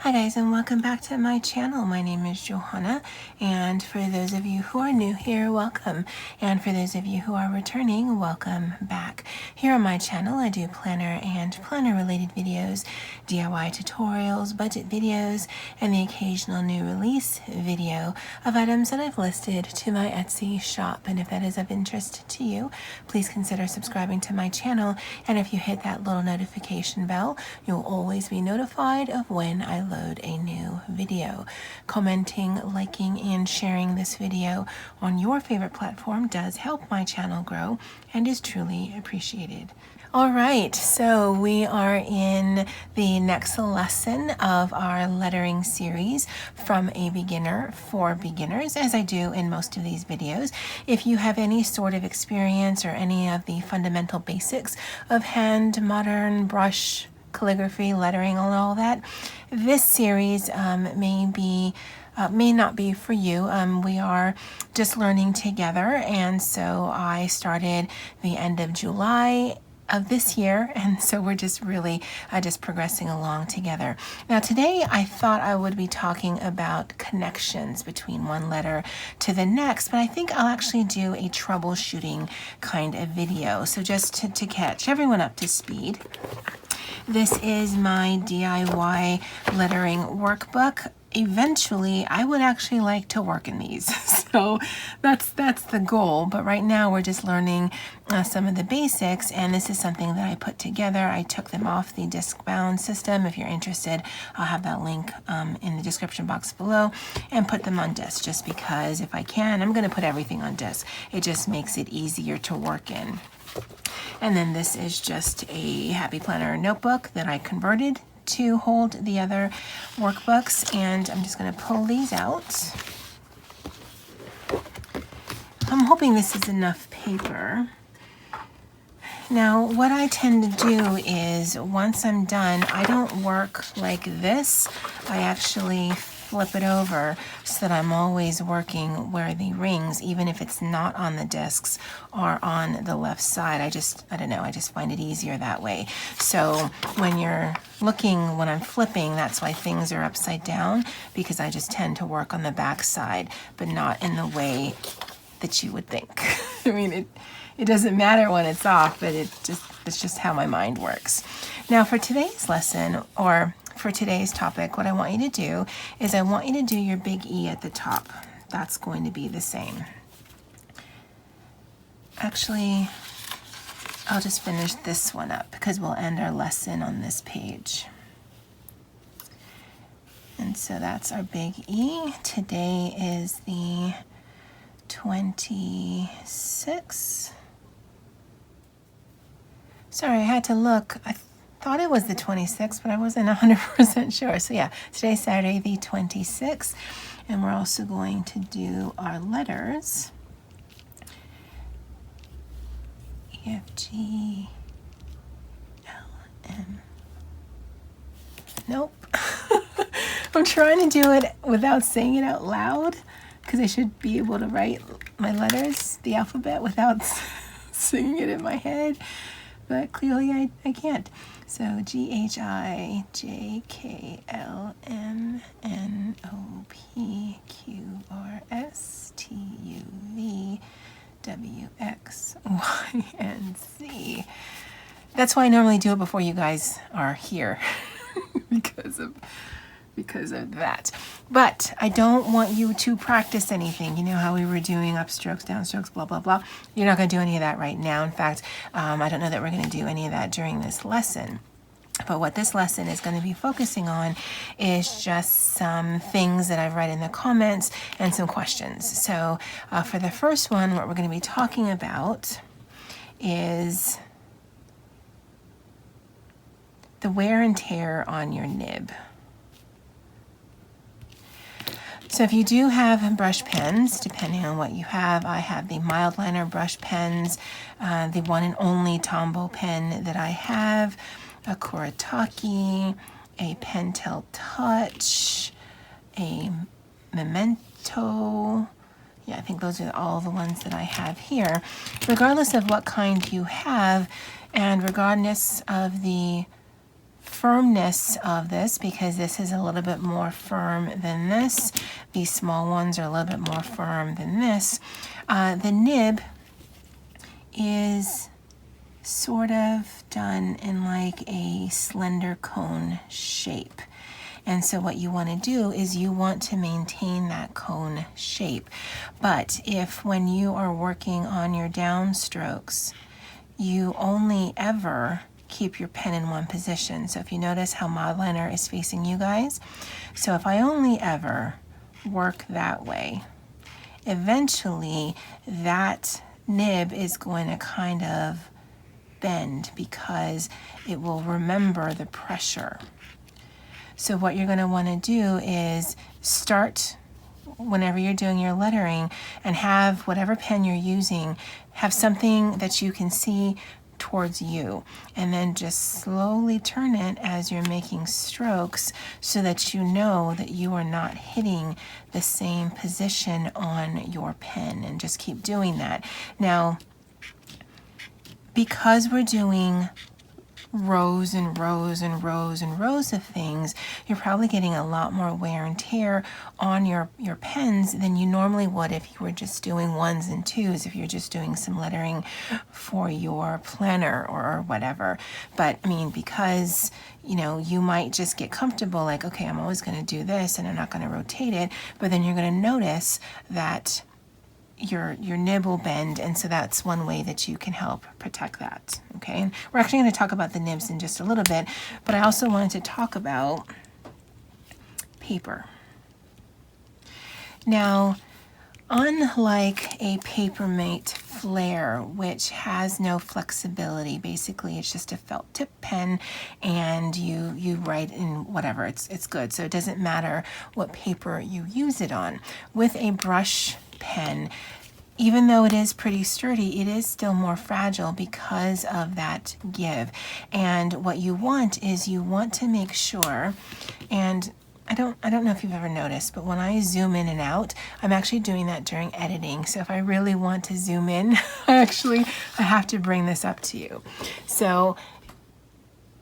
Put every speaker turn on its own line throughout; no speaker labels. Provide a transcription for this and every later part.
Hi guys, and welcome back to my channel. My name is Johanna, and for those of you who are new here, welcome. And for those of you who are returning, welcome back. Here on my channel, I do planner and planner related videos, DIY tutorials, budget videos, and the occasional new release video of items that I've listed to my Etsy shop. And if that is of interest to you, please consider subscribing to my channel. And if you hit that little notification bell, you'll always be notified of when I load a new video. Commenting, liking, and sharing this video on your favorite platform does help my channel grow and is truly appreciated. All right, so we are in the next lesson of our lettering series, From a Beginner for Beginners, as I do in most of these videos. If you have any sort of experience or any of the fundamental basics of hand, modern, brush, calligraphy, lettering, and all that, this series may not be for you. We are just learning together, and so I started the end of July of this year, and so we're just really just progressing along together. Now today I thought I would be talking about connections between one letter to the next, but I think I'll actually do a troubleshooting kind of video. So just to catch everyone up to speed, this is my DIY lettering workbook. Eventually, I would actually like to work in these, so that's the goal. But right now, we're just learning some of the basics, and this is something that I put together. I took them off the disc-bound system. If you're interested, I'll have that link in the description box below, and put them on disc just because if I can, I'm going to put everything on disc. It just makes it easier to work in. And then this is just a Happy Planner notebook that I converted to hold the other workbooks, and I'm just going to pull these out. I'm hoping this is enough paper. Now, what I tend to do is once I'm done, I don't work like this. I actually flip it over so that I'm always working where the rings, even if it's not on the discs, are on the left side. I don't know, I just find it easier that way. So when you're looking, when I'm flipping, that's why things are upside down, because I just tend to work on the back side, but not in the way that you would think. I mean, it doesn't matter when it's off, but it's just how my mind works. Now for today's lesson, or for today's topic, what I want you to do is I want you to do your big E at the top. That's going to be the same. Actually, I'll just finish this one up because we'll end our lesson on this page. And so that's our big E. Today is the 26th. Sorry, I had to look. I thought it was the 26th, but I wasn't 100% sure. So yeah, today's Saturday the 26th, and we're also going to do our letters. E, F, G, L, M. Nope. I'm trying to do it without saying it out loud, because I should be able to write my letters, the alphabet, without singing it in my head. But clearly I can't. So GHIJKLMNOPQRSTUVWXYNZ. That's why I normally do it before you guys are here, because of that. But I don't want you to practice anything. You know how we were doing upstrokes, downstrokes, blah, blah, blah. You're not going to do any of that right now. In fact, I don't know that we're going to do any of that during this lesson. But what this lesson is going to be focusing on is just some things that I've read in the comments and some questions. So for the first one, what we're going to be talking about is the wear and tear on your nib. So if you do have brush pens, depending on what you have, I have the Mildliner brush pens, the one and only Tombow pen that I have, a Kuretake, a Pentel Touch, a Memento. Yeah, I think those are all the ones that I have here. Regardless of what kind you have, and regardless of the firmness of this, because this is a little bit more firm than this. These small ones are a little bit more firm than this. The nib is sort of done in like a slender cone shape. And so what you want to do is you want to maintain that cone shape. But if when you are working on your downstrokes, you only ever keep your pen in one position. So if you notice how my liner is facing you guys, so if I only ever work that way, eventually that nib is going to kind of bend because it will remember the pressure. So what you're going to want to do is start whenever you're doing your lettering and have whatever pen you're using, have something that you can see towards you, and then just slowly turn it as you're making strokes so that you know that you are not hitting the same position on your pen, and just keep doing that. Now, because we're doing rows and rows and rows and rows of things, you're probably getting a lot more wear and tear on your pens than you normally would if you were just doing ones and twos, if you're just doing some lettering for your planner or whatever. But I mean, because you might just get comfortable, like, okay, I'm always going to do this and I'm not going to rotate it, but then you're going to notice that your nib will bend, and so that's one way that you can help protect that. Okay, and we're actually going to talk about the nibs in just a little bit, but I also wanted to talk about paper. Now, unlike a Papermate Flare, which has no flexibility, basically it's just a felt tip pen, and you write in whatever, it's good, so it doesn't matter what paper you use it on. With a brush pen, even though it is pretty sturdy, it is still more fragile because of that give. And what you want is you want to make sure, and I don't know if you've ever noticed, but when I zoom in and out, I'm actually doing that during editing. So if I really want to zoom in, I have to bring this up to you. So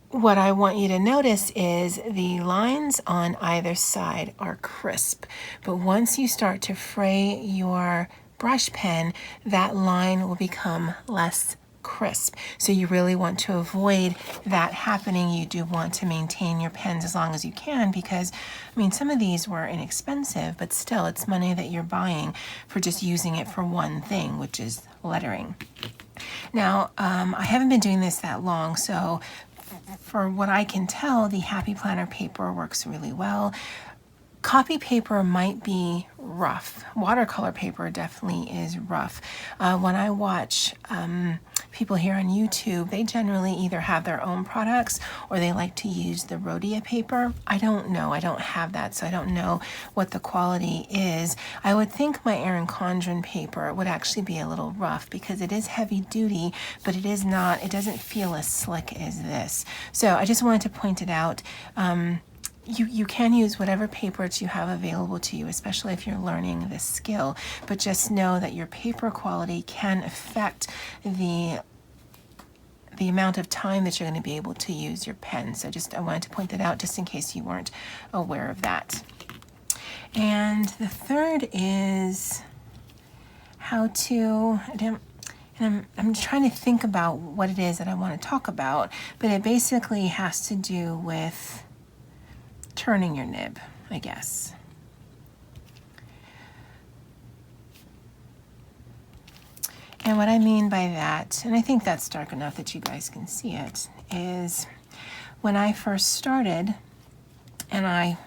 what I want you to notice is the lines on either side are crisp, but once you start to fray your brush pen, that line will become less crisp. So you really want to avoid that happening. You do want to maintain your pens as long as you can, because I mean, some of these were inexpensive, but still it's money that you're buying for just using it for one thing, which is lettering. Now, I haven't been doing this that long, so for what I can tell, the Happy Planner paper works really well. Copy paper might be rough. Watercolor paper definitely is rough. When I watch people here on YouTube, they generally either have their own products or they like to use the Rhodia paper. I don't know. I don't have that, so I don't know what the quality is. I would think my Erin Condren paper would actually be a little rough because it is heavy duty, but it doesn't feel as slick as this. So I just wanted to point it out. You can use whatever papers you have available to you, especially if you're learning this skill, but just know that your paper quality can affect the amount of time that you're going to be able to use your pen. So I wanted to point that out just in case you weren't aware of that. And the third is how to, and I'm trying to think about what it is that I want to talk about, but it basically has to do with turning your nib, I guess. And what I mean by that, and I think that's dark enough that you guys can see it, is when I first started, and I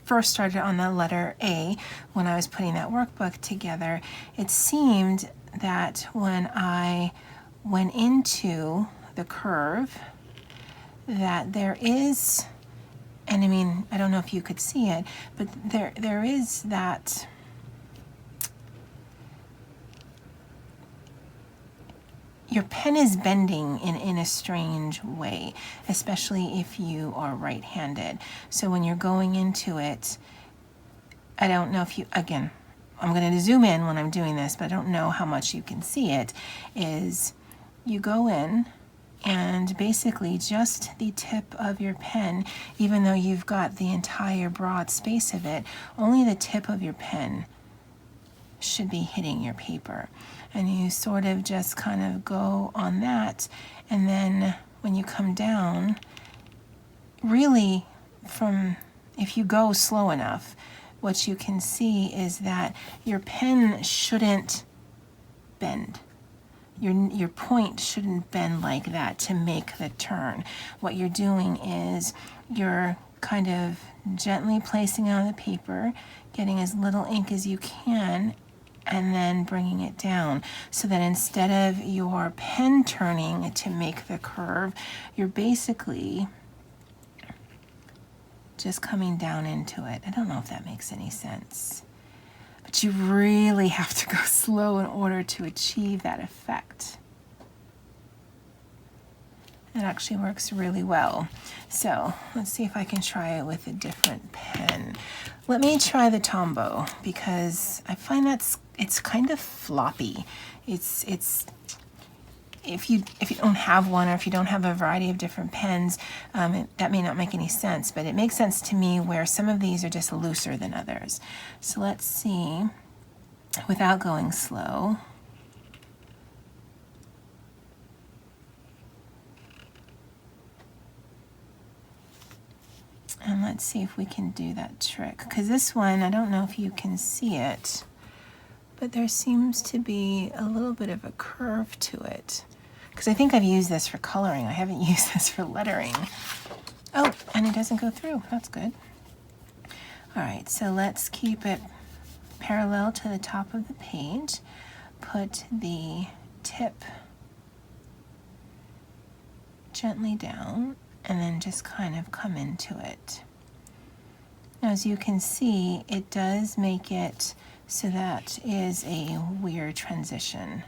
first started on the letter A when I was putting that workbook together, it seemed that when I went into the curve, that there is, and I mean, I don't know if you could see it, but there is that your pen is bending in a strange way, especially if you are right-handed. So when you're going into it, I don't know if you, again, I'm going to zoom in when I'm doing this, but I don't know how much you can see it, is you go in And basically just the tip of your pen, even though you've got the entire broad space of it, only the tip of your pen should be hitting your paper. And you sort of just kind of go on that, and then when you come down, really if you go slow enough, what you can see is that your pen shouldn't bend. Your point shouldn't bend like that to make the turn. What you're doing is you're kind of gently placing it on the paper, getting as little ink as you can, and then bringing it down, so that instead of your pen turning to make the curve, you're basically just coming down into it. I don't know if that makes any sense. But you really have to go slow in order to achieve that effect. It actually works really well. So let's see if I can try it with a different pen. Let me try the Tombow, because I find it's kind of floppy. It's if you don't have one, or if you don't have a variety of different pens, that may not make any sense, but it makes sense to me where some of these are just looser than others. So let's see, without going slow. And let's see if we can do that trick, because this one, I don't know if you can see it, but there seems to be a little bit of a curve to it. Because I think I've used this for coloring. I haven't used this for lettering. Oh, and it doesn't go through. That's good. All right, so let's keep it parallel to the top of the page. Put the tip gently down, and then just kind of come into it. Now, as you can see, it does make it so that is a weird transition.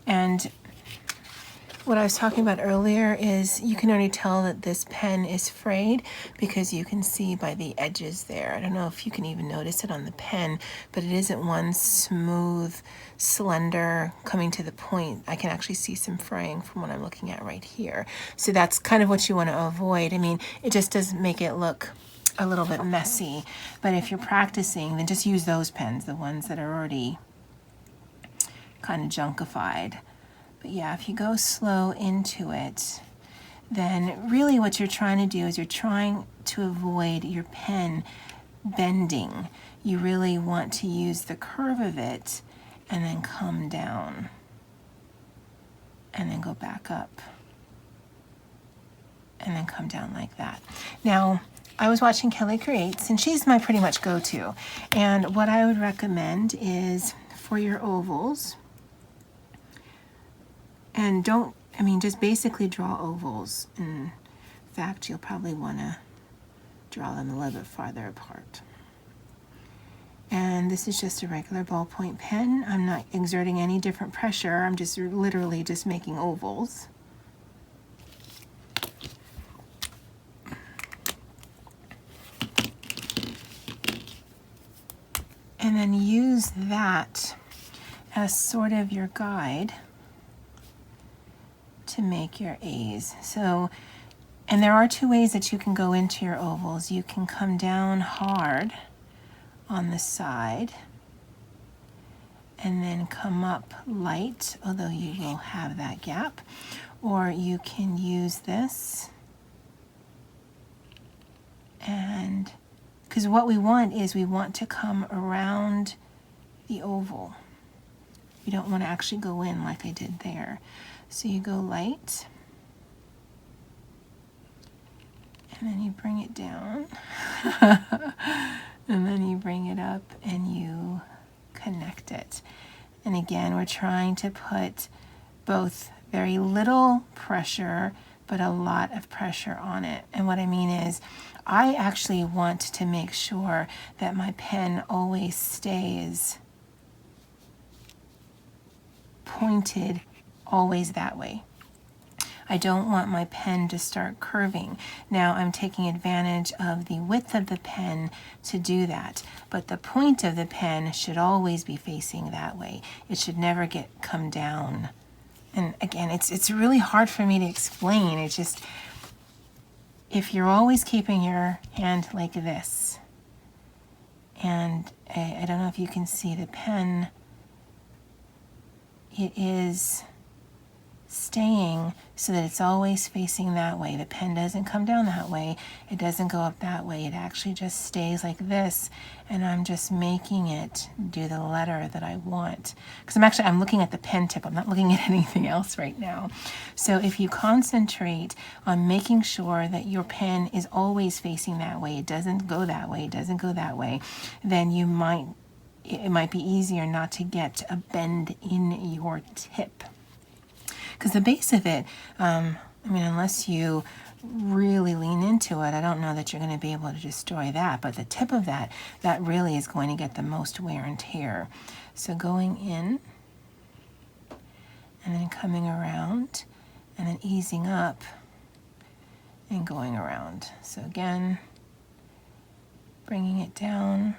And what I was talking about earlier is you can already tell that this pen is frayed, because you can see by the edges there. I don't know if you can even notice it on the pen, but it isn't one smooth, slender, coming to the point. I can actually see some fraying from what I'm looking at right here. So that's kind of what you want to avoid. I mean, it just does make it look a little bit messy, but if you're practicing, then just use those pens, the ones that are already kind of junkified. But yeah, if you go slow into it, then really what you're trying to do is you're trying to avoid your pen bending. You really want to use the curve of it and then come down and then go back up and then come down like that. Now, I was watching Kelly Creates, and she's my pretty much go-to. And what I would recommend is for your ovals, and just basically draw ovals. In fact, you'll probably want to draw them a little bit farther apart. And this is just a regular ballpoint pen. I'm not exerting any different pressure. I'm just literally just making ovals. And then use that as sort of your guide to make your A's. So, and there are two ways that you can go into your ovals. You can come down hard on the side and then come up light, although you will have that gap. Or you can use this, and because what we want is we want to come around the oval. You don't want to actually go in like I did there. So you go light, and then you bring it down, and then you bring it up and you connect it. And again, we're trying to put both very little pressure but a lot of pressure on it. And what I mean is, I actually want to make sure that my pen always stays pointed always that way. I don't want my pen to start curving. Now I'm taking advantage of the width of the pen to do that, but the point of the pen should always be facing that way. It should never come down And again, it's really hard for me to explain. It's just, if you're always keeping your hand like this, and I don't know if you can see the pen, it is staying so that it's always facing that way. The pen doesn't come down that way. It doesn't go up that way. It actually just stays like this, and I'm just making it do the letter that I want. Because I'm looking at the pen tip. I'm not looking at anything else right now. So if you concentrate on making sure that your pen is always facing that way, it doesn't go that way, it doesn't go that way, then it might be easier not to get a bend in your tip. Because the base of it, unless you really lean into it, I don't know that you're going to be able to destroy that. But the tip of that really is going to get the most wear and tear. So going in, and then coming around, and then easing up, and going around. So again, bringing it down.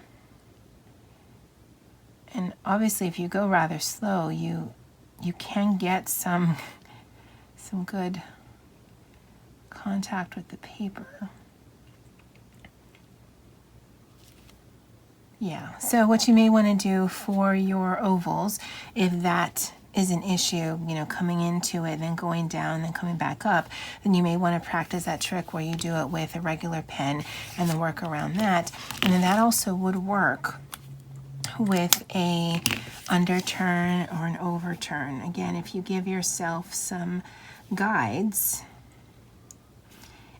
And obviously, if you go rather slow, you can get some good contact with the paper. Yeah, so what you may want to do for your ovals, if that is an issue, coming into it, then going down, then coming back up, then you may want to practice that trick where you do it with a regular pen and then work around that. And then that also would work with a underturn or an overturn. Again, if you give yourself some guides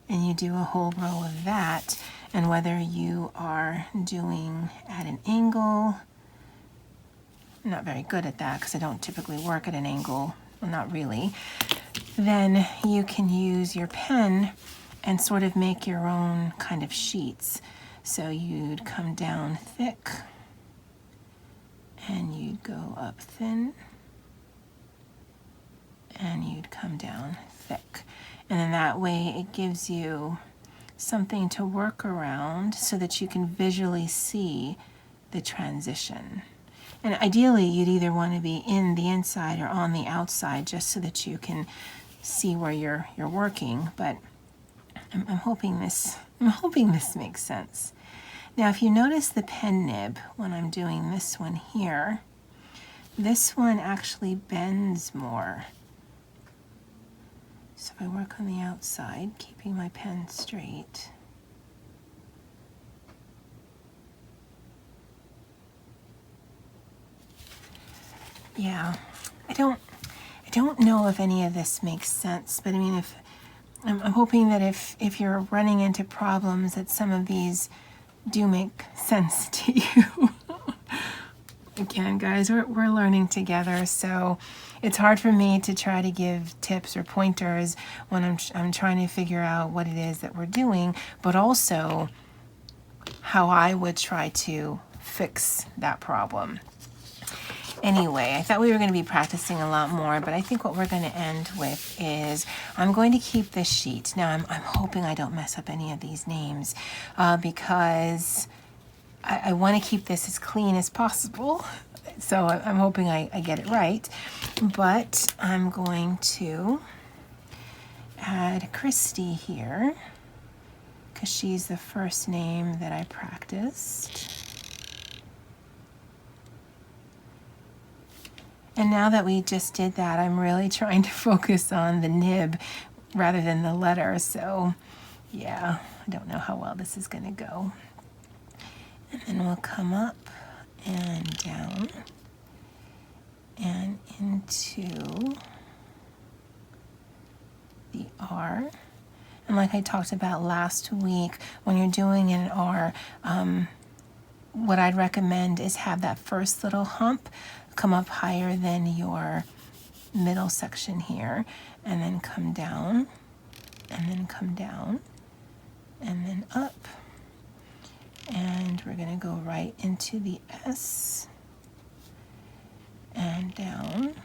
and you do a whole row of that, and whether you are doing at an angle, I'm not very good at that because I don't typically work at an angle, well, not really, then you can use your pen and sort of make your own kind of sheets. So you'd come down thick, and you'd go up thin, and you'd come down thick. And then that way it gives you something to work around so that you can visually see the transition. And ideally, you'd either want to be in the inside or on the outside just so that you can see where you're working. But I'm hoping this makes sense. Now, if you notice the pen nib when I'm doing this one here, this one actually bends more. So if I work on the outside, keeping my pen straight, yeah, I don't know if any of this makes sense, but if I'm hoping that if you're running into problems, that some of these do make sense to you. Again, guys, we're learning together, so it's hard for me to try to give tips or pointers when I'm trying to figure out what it is that we're doing, but also how I would try to fix that problem. Anyway, I thought we were going to be practicing a lot more, but I think what we're going to end with is I'm going to keep this sheet. Now, I'm hoping I don't mess up any of these names because I want to keep this as clean as possible. So I'm hoping I get it right. But I'm going to add Christy here because she's the first name that I practiced. And now that we just did that, I'm really trying to focus on the nib rather than the letter. So yeah, I don't know how well this is going to go. And then we'll come up and down and into the R. And like I talked about last week, when you're doing an R, what I'd recommend is have that first little hump come up higher than your middle section here, and then come down, and then come down, and then up. And we're going to go right into the S, and down,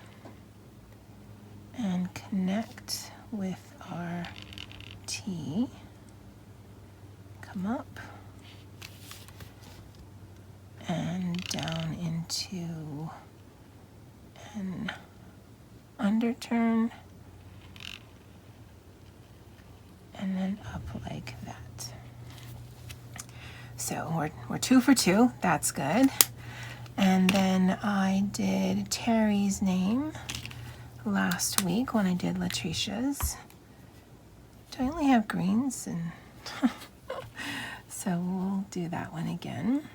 and connect with our T, come up, and down into an underturn, and then up like that. So we're 2 for 2, that's good. And then I did Terry's name last week when I did Latresha's. Do I only have greens? And so we'll do that one again.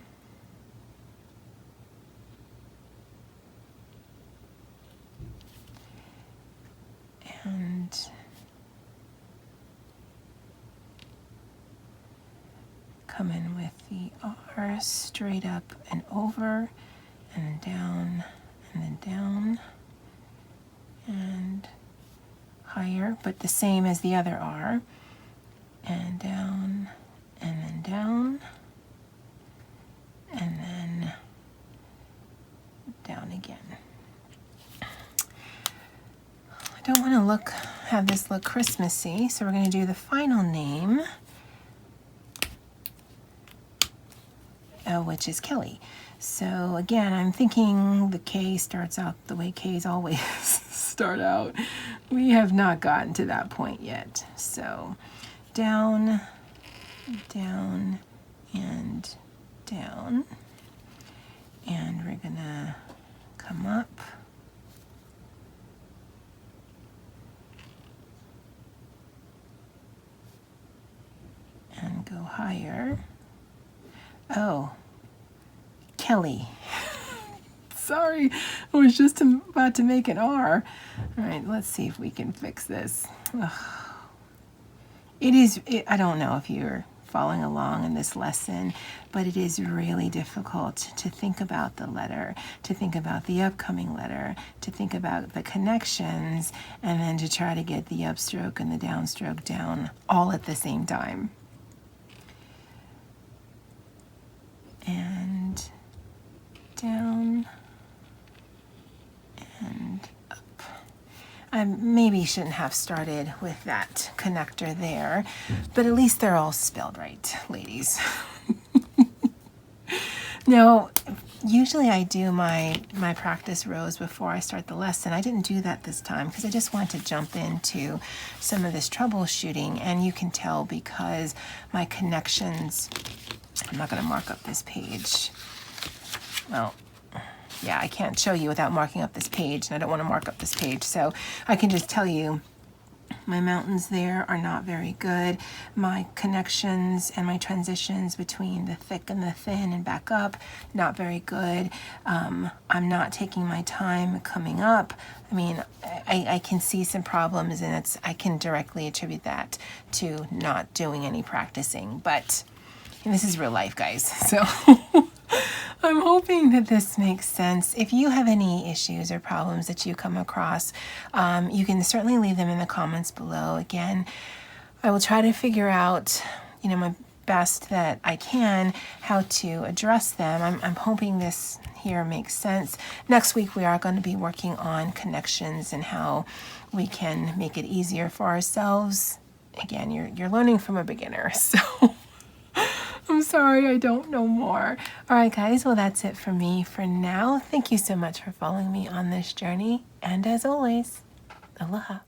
And come in with the R straight up and over, and then down, and then down, and higher, but the same as the other R, and down, and then down, and then down again. I don't want to have this look Christmassy, so we're going to do the final name, which is Kelly. So again, I'm thinking the K starts out the way Ks always start out. We have not gotten to that point yet. So down, down, and down. And we're gonna come up. And go higher. Oh, Kelly. Sorry, I was just about to make an R. All right, let's see if we can fix this. Ugh. I don't know if you're following along in this lesson, but it is really difficult to think about the letter, to think about the upcoming letter, to think about the connections, and then to try to get the upstroke and the downstroke down all at the same time. And down and up. I maybe shouldn't have started with that connector there, but at least they're all spelled right, ladies. Now, usually I do my practice rows before I start the lesson. I didn't do that this time because I just wanted to jump into some of this troubleshooting, and you can tell because my connections, I'm not going to mark up this page. Well, yeah, I can't show you without marking up this page, and I don't want to mark up this page, so I can just tell you my mountains there are not very good. My connections and my transitions between the thick and the thin and back up, not very good. I'm not taking my time coming up. I mean, I can see some problems, and I can directly attribute that to not doing any practicing, but this is real life, guys, so I'm hoping that this makes sense. If you have any issues or problems that you come across, you can certainly leave them in the comments below. Again, I will try to figure out, my best that I can how to address them. I'm hoping this here makes sense. Next week, we are going to be working on connections and how we can make it easier for ourselves. Again, you're learning from a beginner, so I'm sorry I don't know more. All right, guys, well, that's it for me for now. Thank you so much for following me on this journey. And as always, aloha.